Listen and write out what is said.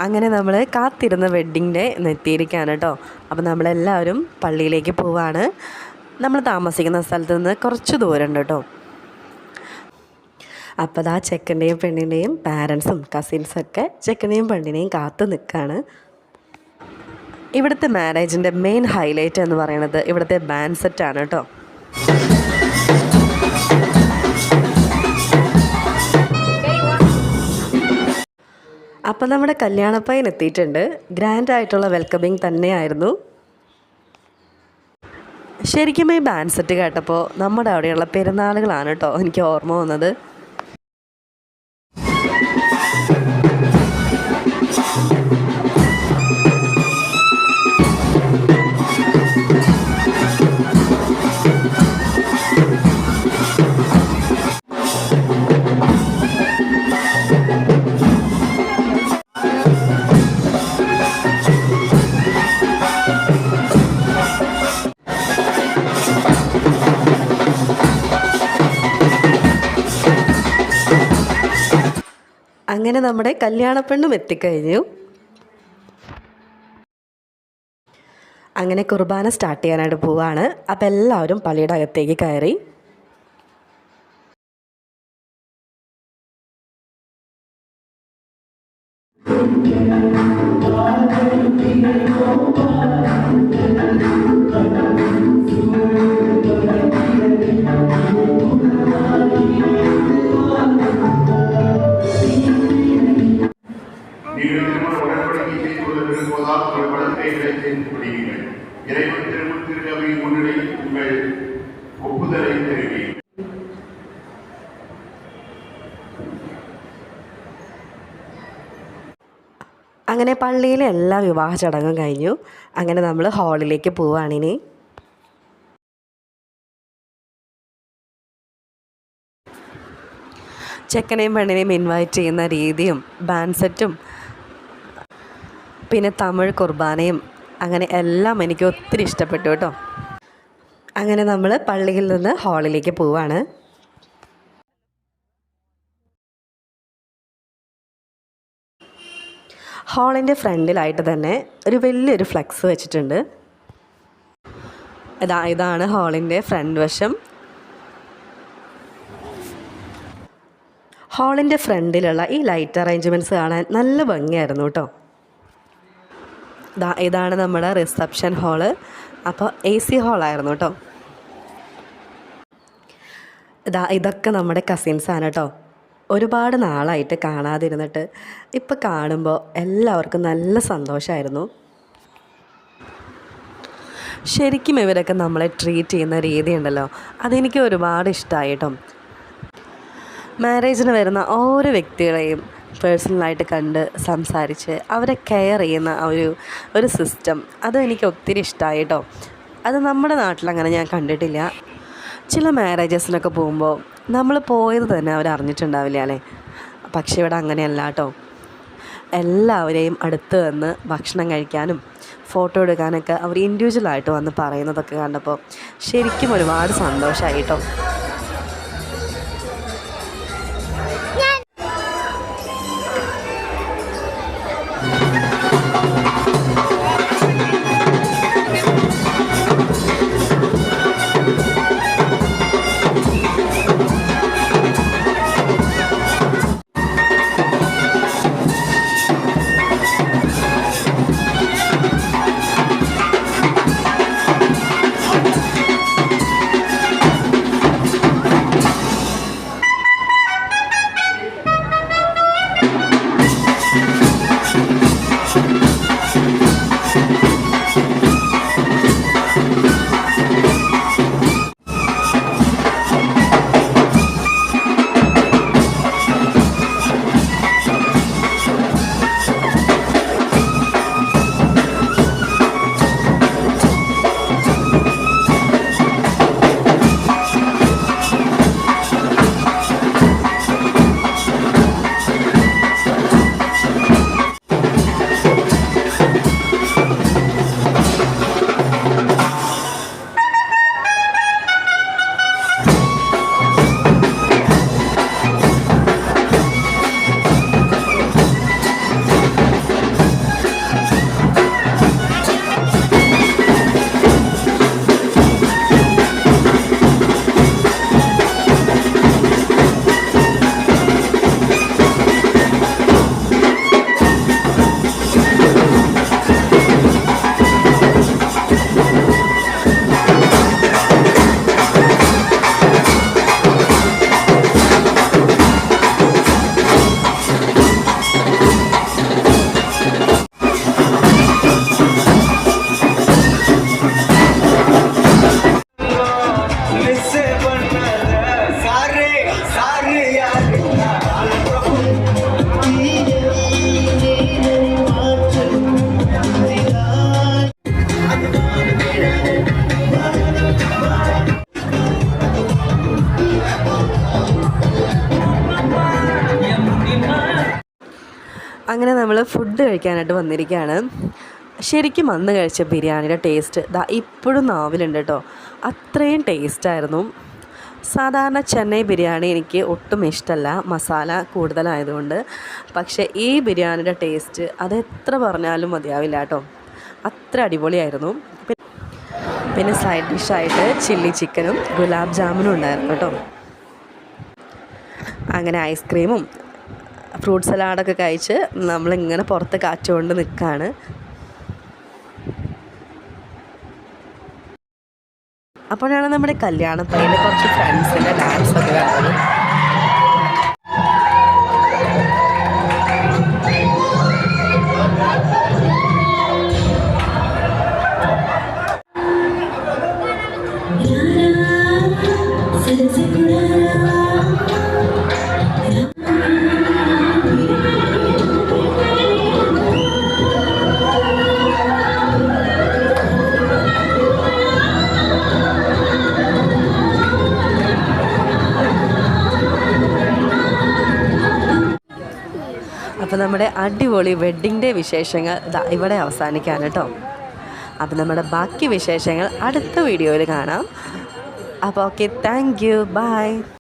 അങ്ങനെ നമ്മൾ കാത്തിരുന്ന വെഡ്ഡിങ് ഡേ എത്തിയിരിക്കുകയാണ് കേട്ടോ. അപ്പോൾ നമ്മളെല്ലാവരും പള്ളിയിലേക്ക് പോവാണ്. നമ്മൾ താമസിക്കുന്ന സ്ഥലത്ത് നിന്ന് കുറച്ച് ദൂരമുണ്ട് കേട്ടോ. അപ്പോൾ ദാ ചെക്കൻ്റെയും പെണ്ണിൻ്റെയും പാരൻസും കസിൻസൊക്കെ ചെക്കനെയും പെണ്ണിനെയും കാത്തു നിൽക്കുകയാണ്. ഇവിടുത്തെ മാരേജിൻ്റെ മെയിൻ ഹൈലൈറ്റ് എന്ന് പറയുന്നത് ഇവിടുത്തെ ബാൻഡ് സെറ്റാണ് കേട്ടോ. അപ്പം നമ്മുടെ കല്യാണപ്പയ്യൻ എത്തിയിട്ടുണ്ട്. ഗ്രാൻഡായിട്ടുള്ള വെൽക്കമിങ് തന്നെയായിരുന്നു. ശരിക്കും ഈ ബാൻഡ് സെറ്റ് കേട്ടപ്പോൾ നമ്മുടെ അവിടെയുള്ള പെരുന്നാളുകളാണ് കേട്ടോ എനിക്ക് ഓർമ്മ വന്നത്. അങ്ങനെ നമ്മുടെ കല്യാണപ്പെണ്ണും എത്തിക്കഴിഞ്ഞു. അങ്ങനെ കുർബാന സ്റ്റാർട്ട് ചെയ്യാനായിട്ട് പോവാണ്. അപ്പം എല്ലാവരും പള്ളിയുടെ അകത്തേക്ക് കയറി. അങ്ങനെ പള്ളിയിലെ എല്ലാ വിവാഹ ചടങ്ങും കഴിഞ്ഞു. അങ്ങനെ നമ്മൾ ഹാളിലേക്ക് പോവുകയാണിനി. ചെക്കനെയും പെണ്ണിനെയും ഇൻവൈറ്റ് ചെയ്യുന്ന രീതിയും ബാൻഡ് സെറ്റും പിന്നെ തമിഴ് കുർബാനയും അങ്ങനെ എല്ലാം എനിക്ക് ഒത്തിരി ഇഷ്ടപ്പെട്ടു കേട്ടോ. അങ്ങനെ നമ്മൾ പള്ളിയിൽ നിന്ന് ഹാളിലേക്ക് പോവാണ്. ഹാളിൻ്റെ ഫ്രണ്ടിലായിട്ട് തന്നെ ഒരു വലിയൊരു ഫ്ലെക്സ് വെച്ചിട്ടുണ്ട്. ഇതാണ് ഹാളിൻ്റെ ഫ്രണ്ട് വശം. ഹാളിൻ്റെ ഫ്രണ്ടിലുള്ള ഈ ലൈറ്റ് അറേഞ്ച്മെൻറ്റ്സ് കാണാൻ നല്ല ഭംഗിയായിരുന്നു കേട്ടോ. ഇതാണ് നമ്മുടെ റിസപ്ഷൻ ഹാള്. അപ്പോൾ AC ഹാളായിരുന്നു കേട്ടോ. ഇതൊക്കെ നമ്മുടെ കസിൻസാണ് കേട്ടോ. ഒരുപാട് നാളായിട്ട് കാണാതിരുന്നിട്ട് ഇപ്പം കാണുമ്പോൾ എല്ലാവർക്കും നല്ല സന്തോഷമായിരുന്നു. ശരിക്കും ഇവരൊക്കെ നമ്മളെ ട്രീറ്റ് ചെയ്യുന്ന രീതി ഉണ്ടല്ലോ, അതെനിക്ക് ഒരുപാട് ഇഷ്ടമായി കേട്ടോ. മാരേജിന് വരുന്ന ഓരോ വ്യക്തികളെയും പേഴ്സണലായിട്ട് കണ്ട് സംസാരിച്ച് അവരെ കെയർ ചെയ്യുന്ന ഒരു സിസ്റ്റം, അതും എനിക്ക് ഒത്തിരി ഇഷ്ടമായി കേട്ടോ. അത് നമ്മുടെ നാട്ടിലങ്ങനെ ഞാൻ കണ്ടിട്ടില്ല. ചില മാരേജസിനൊക്കെ പോകുമ്പോൾ നമ്മൾ പോയത് തന്നെ അവരറിഞ്ഞിട്ടുണ്ടാവില്ല അല്ലേ. പക്ഷേ ഇവിടെ അങ്ങനെയല്ല കേട്ടോ. എല്ലാവരെയും അടുത്ത് വന്ന് ഭക്ഷണം കഴിക്കാനും ഫോട്ടോ എടുക്കാനൊക്കെ അവർ ഇൻഡിവിജ്വലായിട്ട് വന്ന് പറയുന്നതൊക്കെ കണ്ടപ്പോൾ ശരിക്കും ഒരുപാട് സന്തോഷമായി കേട്ടോ. അങ്ങനെ നമ്മൾ ഫുഡ് കഴിക്കാനായിട്ട് വന്നിരിക്കുകയാണ്. ശരിക്കും അന്ന് കഴിച്ച ബിരിയാണിയുടെ ടേസ്റ്റ് ഇപ്പോഴും നാവിലുണ്ട് കേട്ടോ. അത്രയും ടേസ്റ്റായിരുന്നു. സാധാരണ ചെന്നൈ ബിരിയാണി എനിക്ക് ഒട്ടും ഇഷ്ടമല്ല, മസാല കൂടുതലായതുകൊണ്ട്. പക്ഷേ ഈ ബിരിയാണിയുടെ ടേസ്റ്റ് അതെത്ര പറഞ്ഞാലും മതിയാവില്ല കേട്ടോ. അത്ര അടിപൊളിയായിരുന്നു. പിന്നെ സൈഡ് ഡിഷായിട്ട് ചില്ലി ചിക്കനും ഗുലാബ് ജാമുനും ഉണ്ടായിരുന്നു കേട്ടോ. അങ്ങനെ ഐസ്ക്രീമും ഫ്രൂട്ട് സലാഡൊക്കെ കഴിച്ച് നമ്മളിങ്ങനെ പുറത്ത് കാറ്റുകൊണ്ട് നിൽക്കുകയാണ്. അപ്പോഴാണ് നമ്മുടെ കല്യാണപ്പയ്യന് കുറച്ച് ഫ്രണ്ട്സിൻ്റെ ഡാൻസൊക്കെ കണ്ടത്. അപ്പോൾ നമ്മുടെ അടിപൊളി വെഡ്ഡിങ് ഡേ വിശേഷങ്ങൾ ഇവിടെ അവസാനിക്കാൻ കേട്ടോ. അപ്പോൾ നമ്മുടെ ബാക്കി വിശേഷങ്ങൾ അടുത്ത വീഡിയോയിൽ കാണാം. അപ്പോൾ ഓക്കെ, താങ്ക് യു, ബൈ.